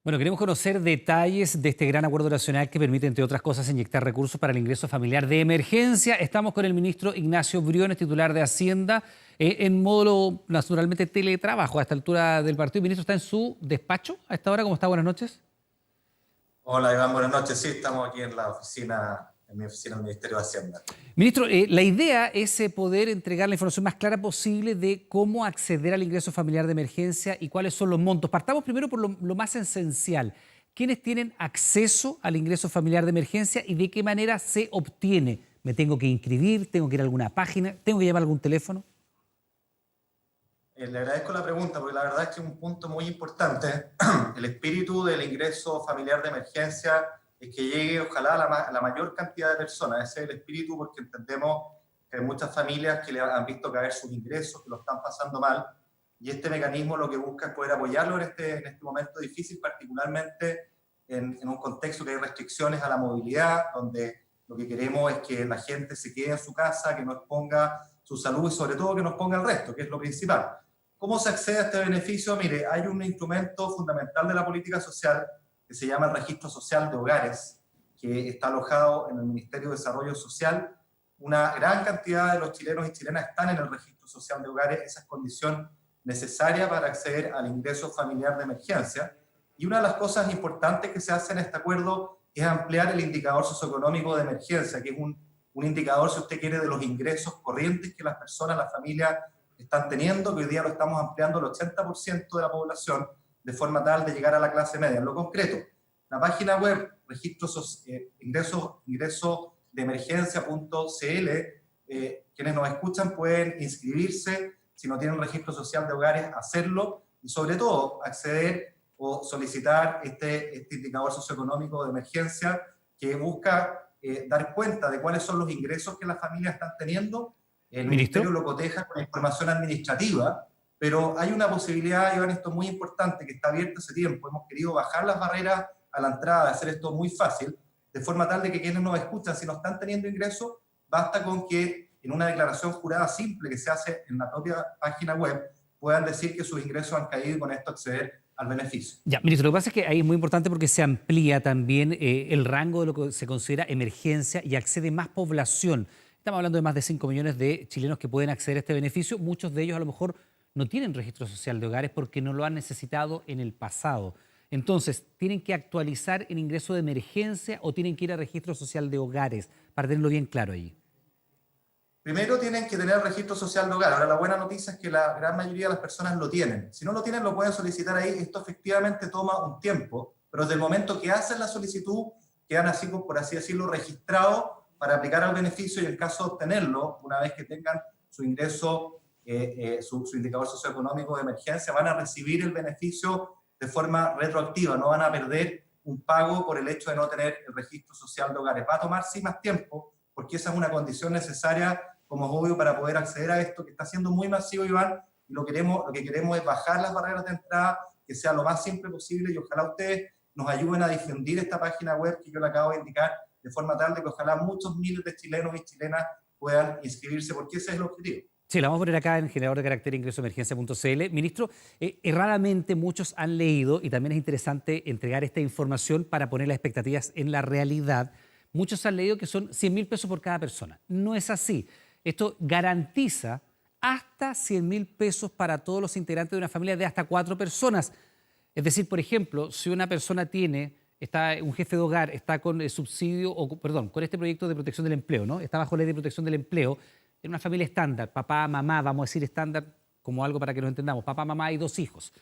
Bueno, queremos conocer detalles de este gran acuerdo nacional que permite, entre otras cosas, inyectar recursos para el ingreso familiar de emergencia. Estamos con el ministro Ignacio Briones, titular de Hacienda, en módulo, naturalmente, teletrabajo a esta altura del partido. El ministro está en su despacho a esta hora. ¿Cómo está? Buenas noches. Hola Iván, buenas noches. Sí, estamos aquí en la oficina, en mi oficina del Ministerio de Hacienda. Ministro, la idea es poder entregar la información más clara posible de cómo acceder al ingreso familiar de emergencia y cuáles son los montos. Partamos primero por lo más esencial. ¿Quiénes tienen acceso al ingreso familiar de emergencia y de qué manera se obtiene? ¿Me tengo que inscribir? ¿Tengo que ir a alguna página? ¿Tengo que llamar a algún teléfono? Le agradezco la pregunta porque la verdad es que es un punto muy importante. El espíritu del ingreso familiar de emergencia es que llegue ojalá a la mayor cantidad de personas. Ese es el espíritu porque entendemos que hay muchas familias que le han visto caer sus ingresos, que lo están pasando mal, y este mecanismo lo que busca es poder apoyarlo en este momento difícil, particularmente en un contexto que hay restricciones a la movilidad, donde lo que queremos es que la gente se quede en su casa, que no exponga su salud y sobre todo que nos ponga el resto, que es lo principal. ¿Cómo se accede a este beneficio? Mire, hay un instrumento fundamental de la política social que se llama el Registro Social de Hogares, que está alojado en el Ministerio de Desarrollo Social. Una gran cantidad de los chilenos y chilenas están en el Registro Social de Hogares. Esa es condición necesaria para acceder al ingreso familiar de emergencia. Y una de las cosas importantes que se hace en este acuerdo es ampliar el indicador socioeconómico de emergencia, que es un indicador, si usted quiere, de los ingresos corrientes que las personas, las familias están teniendo, que hoy día lo estamos ampliando al 80% de la población, de forma tal de llegar a la clase media. En lo concreto, la página web ingresodeemergencia.cl, quienes nos escuchan pueden inscribirse, si no tienen registro social de hogares, hacerlo, y sobre todo acceder o solicitar este indicador socioeconómico de emergencia que busca dar cuenta de cuáles son los ingresos que las familias están teniendo. El Ministerio Ministro. lo coteja con información administrativa, pero hay una posibilidad, Iván, esto es muy importante, que está abierta hace tiempo. Hemos querido bajar las barreras a la entrada, hacer esto muy fácil, de forma tal de que quienes nos escuchan, si no están teniendo ingresos, basta con que en una declaración jurada simple que se hace en la propia página web, puedan decir que sus ingresos han caído y con esto acceder al beneficio. Ya, ministro, lo que pasa es que ahí es muy importante porque se amplía también el rango de lo que se considera emergencia y accede más población. Estamos hablando de más de 5 millones de chilenos que pueden acceder a este beneficio. Muchos de ellos a lo mejor no tienen registro social de hogares porque no lo han necesitado en el pasado. Entonces, ¿tienen que actualizar el ingreso de emergencia o tienen que ir a registro social de hogares? Para tenerlo bien claro ahí. Primero tienen que tener el registro social de hogar. Ahora, la buena noticia es que la gran mayoría de las personas lo tienen. Si no lo tienen, lo pueden solicitar ahí. Esto efectivamente toma un tiempo, pero desde el momento que hacen la solicitud, quedan así, por así decirlo, registrados para aplicar al beneficio y en caso de obtenerlo, una vez que tengan su ingreso, su indicador socioeconómico de emergencia, van a recibir el beneficio de forma retroactiva, no van a perder un pago por el hecho de no tener el registro social de hogares. Va a tomar sí más tiempo, porque esa es una condición necesaria, como es obvio, para poder acceder a esto, que está siendo muy masivo, Iván, y lo que queremos es bajar las barreras de entrada, que sea lo más simple posible, y ojalá ustedes nos ayuden a difundir esta página web que yo le acabo de indicar, de forma tal de que ojalá muchos miles de chilenos y chilenas puedan inscribirse, porque ese es el objetivo. Sí, la vamos a poner acá en generador de carácter ingresoemergencia.cl. Ministro, erradamente muchos han leído, y también es interesante entregar esta información para poner las expectativas en la realidad, muchos han leído que son 100.000 pesos por cada persona. No es así. Esto garantiza hasta 100.000 pesos para todos los integrantes de una familia de hasta 4 personas. Es decir, por ejemplo, si una persona un jefe de hogar, está con subsidio, con este proyecto de protección del empleo, ¿no? Está bajo ley de protección del empleo, en una familia estándar, papá, mamá, vamos a decir estándar como algo para que nos entendamos, papá, mamá y 2 hijos,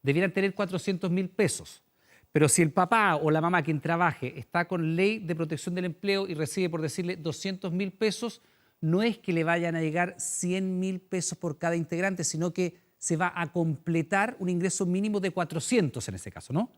debieran tener 400.000 pesos. Pero si el papá o la mamá quien trabaje está con ley de protección del empleo y recibe, por decirle, 200.000 pesos, no es que le vayan a llegar 100.000 pesos por cada integrante, sino que se va a completar un ingreso mínimo de 400 en ese caso, ¿no?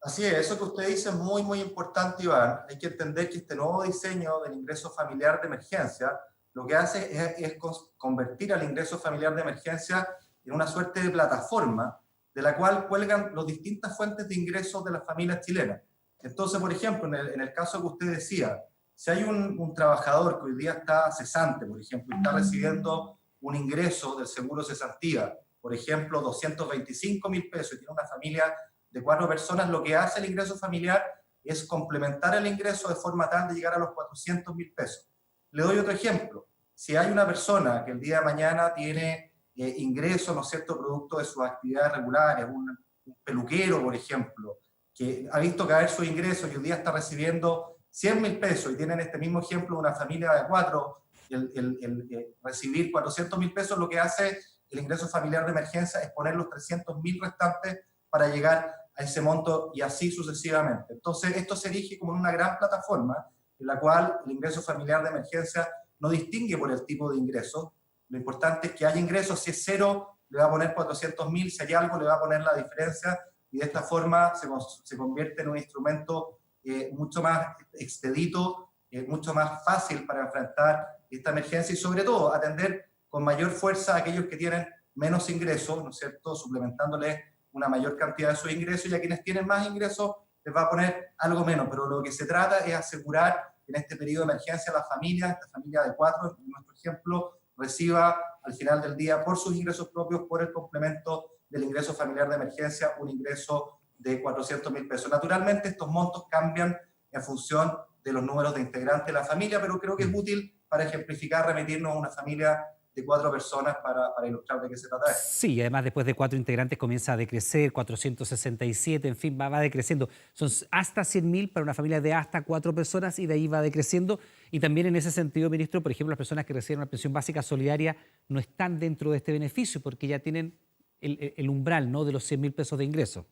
Así es, eso que usted dice es muy, muy importante, Iván. Hay que entender que este nuevo diseño del ingreso familiar de emergencia lo que hace es convertir al ingreso familiar de emergencia en una suerte de plataforma de la cual cuelgan las distintas fuentes de ingresos de las familias chilenas. Entonces, por ejemplo, en el caso que usted decía, si hay un trabajador que hoy día está cesante, por ejemplo, y está recibiendo un ingreso del seguro cesantía, por ejemplo, 225.000 pesos, y tiene una familia de 4 personas, lo que hace el ingreso familiar es complementar el ingreso de forma tal de llegar a los 400.000 pesos. Le doy otro ejemplo. Si hay una persona que el día de mañana tiene ingresos, ¿no es cierto?, producto de sus actividades regulares, un peluquero, por ejemplo, que ha visto caer sus ingresos y hoy día está recibiendo 100.000 pesos y tienen este mismo ejemplo de una familia de 4, recibir 400.000 pesos, lo que hace el ingreso familiar de emergencia es poner los 300.000 restantes para llegar a ese monto y así sucesivamente. Entonces, esto se erige como una gran plataforma en la cual el ingreso familiar de emergencia no distingue por el tipo de ingreso. Lo importante es que haya ingresos. Si es cero, le va a poner 400.000, si hay algo, le va a poner la diferencia y de esta forma se convierte en un instrumento mucho más expedito, mucho más fácil para enfrentar esta emergencia y sobre todo atender con mayor fuerza a aquellos que tienen menos ingresos, ¿no es cierto?, suplementándoles una mayor cantidad de sus ingresos, y a quienes tienen más ingresos les va a poner algo menos, pero lo que se trata es asegurar que en este periodo de emergencia la familia, esta familia de 4, en nuestro ejemplo, reciba al final del día por sus ingresos propios, por el complemento del ingreso familiar de emergencia, un ingreso de 400.000 pesos. Naturalmente estos montos cambian en función de los números de integrantes de la familia, pero creo que es útil para ejemplificar, remitirnos a una familia de 4 personas para ilustrar de qué se trata esto. Sí, además después de 4 integrantes comienza a decrecer, 467, en fin, va decreciendo. Son hasta 100.000 para una familia de hasta 4 personas y de ahí va decreciendo. Y también en ese sentido, ministro, por ejemplo, las personas que reciben una pensión básica solidaria no están dentro de este beneficio porque ya tienen el umbral, ¿no?, de los 100.000 pesos de ingreso.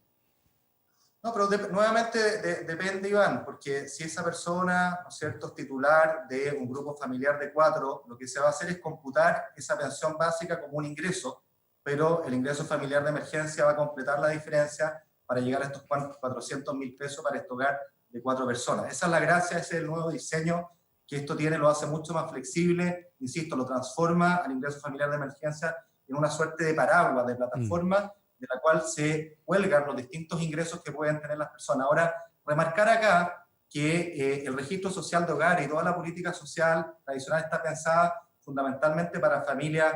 No, pero nuevamente depende, Iván, porque si esa persona, ¿no es cierto?, es titular de un grupo familiar de 4, lo que se va a hacer es computar esa pensión básica como un ingreso, pero el ingreso familiar de emergencia va a completar la diferencia para llegar a estos 400.000 pesos para este hogar de 4 personas. Esa es la gracia, ese es el nuevo diseño que esto tiene, lo hace mucho más flexible, insisto, lo transforma al ingreso familiar de emergencia en una suerte de paraguas, de plataforma, de la cual se cuelgan los distintos ingresos que pueden tener las personas. Ahora, remarcar acá que el registro social de hogares y toda la política social tradicional está pensada fundamentalmente para familias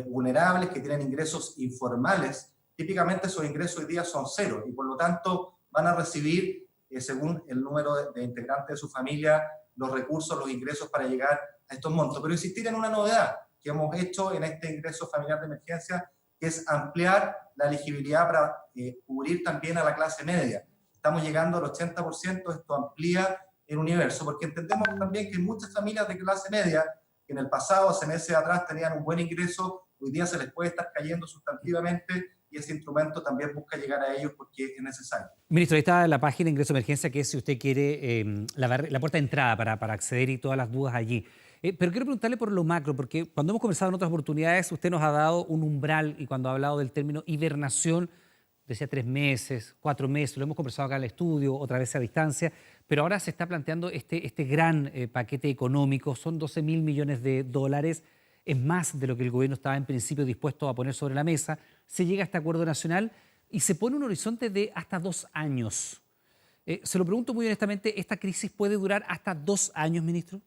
vulnerables que tienen ingresos informales. Típicamente esos ingresos hoy día son cero y por lo tanto van a recibir, según el número de integrantes de su familia, los recursos, los ingresos para llegar a estos montos. Pero insistir en una novedad que hemos hecho en este ingreso familiar de emergencia, que es ampliar la elegibilidad para cubrir también a la clase media. Estamos llegando al 80%, esto amplía el universo, porque entendemos también que muchas familias de clase media, que en el pasado, hace meses atrás, tenían un buen ingreso, hoy día se les puede estar cayendo sustantivamente y ese instrumento también busca llegar a ellos porque es necesario. Ministro, ahí está la página de Ingreso de Emergencia, que es si usted quiere la puerta de entrada para acceder y todas las dudas allí. Pero quiero preguntarle por lo macro, porque cuando hemos conversado en otras oportunidades, usted nos ha dado un umbral y cuando ha hablado del término hibernación, decía 3 meses, 4 meses, lo hemos conversado acá en el estudio, otra vez a distancia, pero ahora se está planteando este gran paquete económico, son 12.000 millones de dólares, es más de lo que el gobierno estaba en principio dispuesto a poner sobre la mesa, se llega a este acuerdo nacional y se pone un horizonte de hasta 2 años. Se lo pregunto muy honestamente, ¿esta crisis puede durar hasta 2 años, ministro?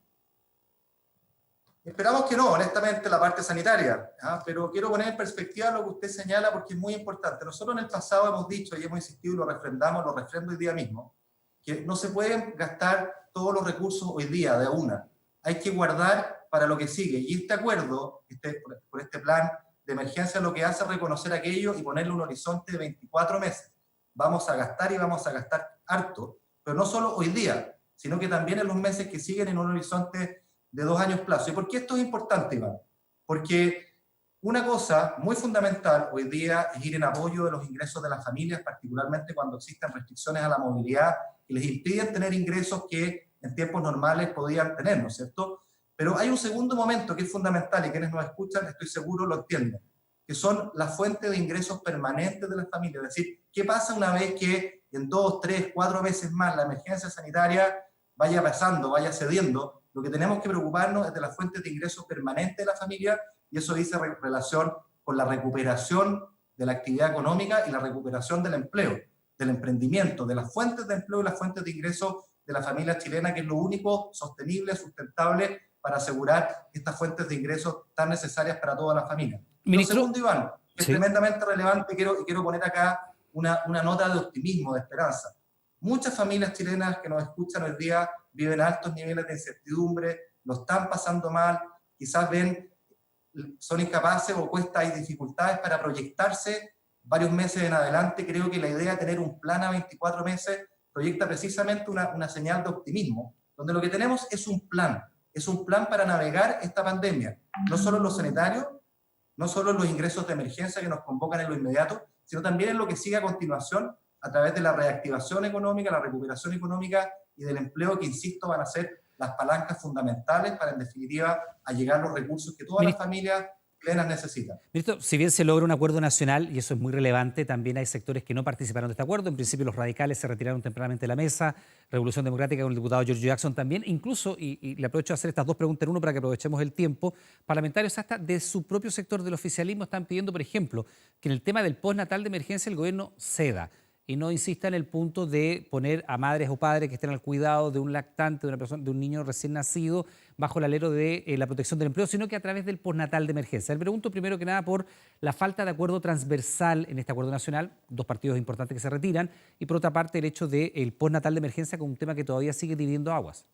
Esperamos que no, honestamente, la parte sanitaria, pero quiero poner en perspectiva lo que usted señala porque es muy importante. Nosotros en el pasado hemos dicho y hemos insistido y lo refrendamos, lo refrendo hoy día mismo, que no se pueden gastar todos los recursos hoy día de una. Hay que guardar para lo que sigue. Y este acuerdo, por este plan de emergencia, lo que hace es reconocer aquello y ponerle un horizonte de 24 meses. Vamos a gastar y vamos a gastar harto, pero no solo hoy día, sino que también en los meses que siguen en un horizonte de 2 años plazo. ¿Y por qué esto es importante, Iván? Porque una cosa muy fundamental hoy día es ir en apoyo de los ingresos de las familias, particularmente cuando existen restricciones a la movilidad que les impiden tener ingresos que en tiempos normales podían tener, ¿no es cierto? Pero hay un segundo momento que es fundamental y quienes nos escuchan, estoy seguro, lo entienden, que son las fuentes de ingresos permanentes de las familias. Es decir, ¿qué pasa una vez que en 2, 3, 4 veces más la emergencia sanitaria vaya pasando, vaya cediendo? Lo que tenemos que preocuparnos es de las fuentes de ingresos permanentes de la familia y eso dice relación con la recuperación de la actividad económica y la recuperación del empleo, del emprendimiento, de las fuentes de empleo y las fuentes de ingresos de la familia chilena, que es lo único sostenible, sustentable para asegurar estas fuentes de ingresos tan necesarias para toda la familia. Lo segundo, Iván, que es tremendamente relevante y quiero poner acá una nota de optimismo, de esperanza. Muchas familias chilenas que nos escuchan hoy día viven altos niveles de incertidumbre, lo están pasando mal, quizás son incapaces o hay dificultades para proyectarse varios meses en adelante. Creo que la idea de tener un plan a 24 meses proyecta precisamente una señal de optimismo, donde lo que tenemos es un plan para navegar esta pandemia, no solo en lo sanitario, no solo en los ingresos de emergencia que nos convocan en lo inmediato, sino también en lo que sigue a continuación a través de la reactivación económica, la recuperación económica y del empleo, que, insisto, van a ser las palancas fundamentales para, en definitiva, allegar los recursos que todas las familias chilenas necesitan. Ministro, si bien se logra un acuerdo nacional, y eso es muy relevante, también hay sectores que no participaron de este acuerdo. En principio, los radicales se retiraron tempranamente de la mesa, Revolución Democrática con el diputado George Jackson también, incluso, y le aprovecho a hacer estas dos preguntas en uno para que aprovechemos el tiempo, parlamentarios hasta de su propio sector del oficialismo están pidiendo, por ejemplo, que en el tema del postnatal de emergencia el gobierno ceda y no insista en el punto de poner a madres o padres que estén al cuidado de un lactante, de una persona, de un niño recién nacido, bajo el alero de la protección del empleo, sino que a través del postnatal de emergencia. Le pregunto primero que nada por la falta de acuerdo transversal en este acuerdo nacional, dos partidos importantes que se retiran, y por otra parte el hecho del postnatal de emergencia como un tema que todavía sigue dividiendo aguas.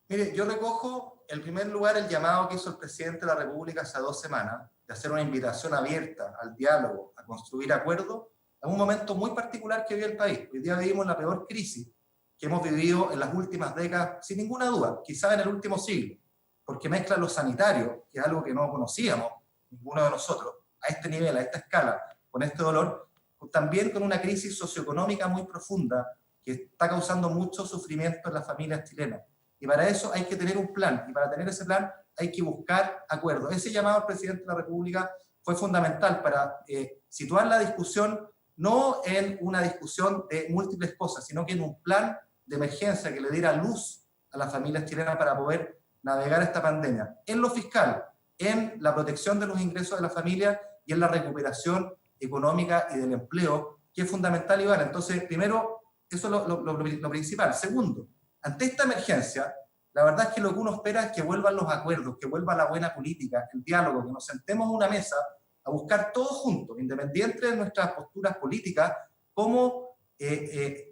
Mire, yo recojo en primer lugar el llamado que hizo el presidente de la República hace 2 semanas, de hacer una invitación abierta al diálogo, a construir acuerdos, en un momento muy particular que vive el país. Hoy día vivimos la peor crisis que hemos vivido en las últimas décadas, sin ninguna duda, quizás en el último siglo, porque mezcla lo sanitario, que es algo que no conocíamos ninguno de nosotros, a este nivel, a esta escala, con este dolor, también con una crisis socioeconómica muy profunda que está causando mucho sufrimiento en las familias chilenas. Y para eso hay que tener un plan, y para tener ese plan hay que buscar acuerdos. Ese llamado al presidente de la República fue fundamental para situar la discusión no en una discusión de múltiples cosas, sino que en un plan de emergencia que le diera luz a las familias chilenas para poder navegar esta pandemia. En lo fiscal, en la protección de los ingresos de la familia y en la recuperación económica y del empleo, que es fundamental, Iván. Entonces, primero, eso es lo principal. Segundo, ante esta emergencia, la verdad es que lo que uno espera es que vuelvan los acuerdos, que vuelva la buena política, el diálogo, que nos sentemos en una mesa a buscar todos juntos, independiente de nuestras posturas políticas, cómo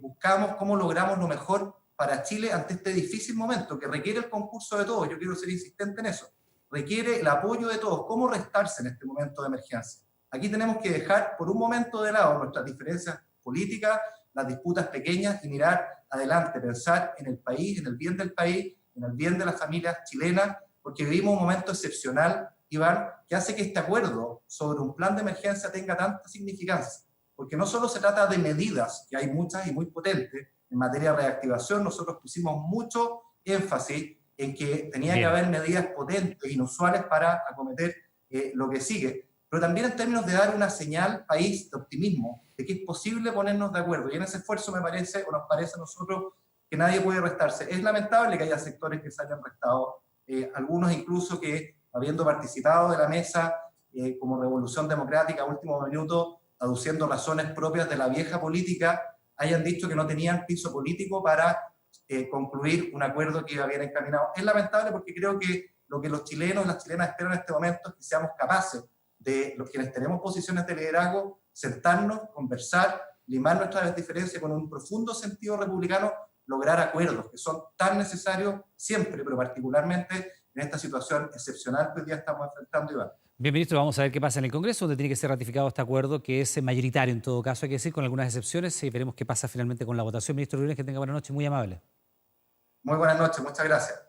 buscamos, cómo logramos lo mejor para Chile ante este difícil momento que requiere el concurso de todos. Yo quiero ser insistente en eso. Requiere el apoyo de todos. ¿Cómo restarse en este momento de emergencia? Aquí tenemos que dejar por un momento de lado nuestras diferencias políticas, las disputas pequeñas y mirar adelante, pensar en el país, en el bien del país, en el bien de las familias chilenas, porque vivimos un momento excepcional, Iván, que hace que este acuerdo sobre un plan de emergencia tenga tanta significancia, porque no solo se trata de medidas, que hay muchas y muy potentes, en materia de reactivación nosotros pusimos mucho énfasis en que tenía que haber medidas potentes, inusuales para acometer lo que sigue, pero también en términos de dar una señal país de optimismo, de que es posible ponernos de acuerdo, y en ese esfuerzo me parece, o nos parece a nosotros, que nadie puede restarse. Es lamentable que haya sectores que se hayan restado, algunos incluso que, habiendo participado de la mesa como Revolución Democrática a último minuto, aduciendo razones propias de la vieja política, hayan dicho que no tenían piso político para concluir un acuerdo que iba bien encaminado. Es lamentable porque creo que lo que los chilenos y las chilenas esperan en este momento es que seamos capaces de, los quienes tenemos posiciones de liderazgo, sentarnos, conversar, limar nuestras diferencias con un profundo sentido republicano, lograr acuerdos que son tan necesarios siempre, pero particularmente en esta situación excepcional que hoy día estamos enfrentando, Iván. Bien, ministro, vamos a ver qué pasa en el Congreso, donde tiene que ser ratificado este acuerdo, que es mayoritario en todo caso, hay que decir, con algunas excepciones, y veremos qué pasa finalmente con la votación. Ministro Briones, que tenga buena noche, muy amable. Muy buenas noches, muchas gracias.